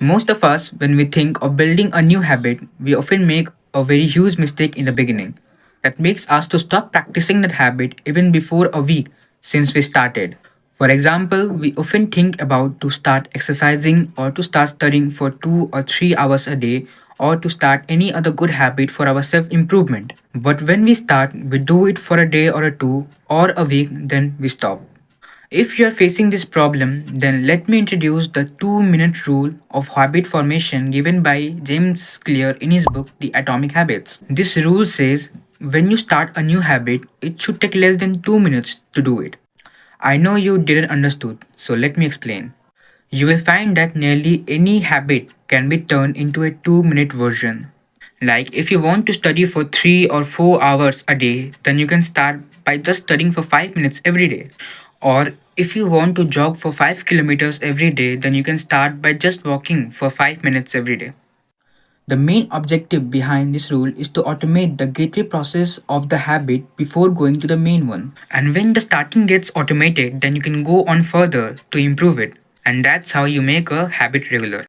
Most of us, when we think of building a new habit, we often make a very huge mistake in the beginning that makes us to stop practicing that habit even before a week since we started. For example, we often think about to start exercising or to start studying for 2 or 3 hours a day or to start any other good habit for our self improvement. But when we start, we do it for a day or a two or a week, then we stop. If you are facing this problem, then let me introduce the 2-minute rule of habit formation given by James Clear in his book The Atomic Habits. This rule says when you start a new habit, it should take less than 2 minutes to do it. I know you didn't understood, so let me explain. You will find that nearly any habit can be turned into a 2-minute version. Like if you want to study for 3 or 4 hours a day, then you can start by just studying for 5 minutes every day. Or if you want to jog for 5 kilometers every day, then you can start by just walking for 5 minutes every day. The main objective behind this rule is to automate the gateway process of the habit before going to the main one. And when the starting gets automated, then you can go on further to improve it. And that's how you make a habit regular.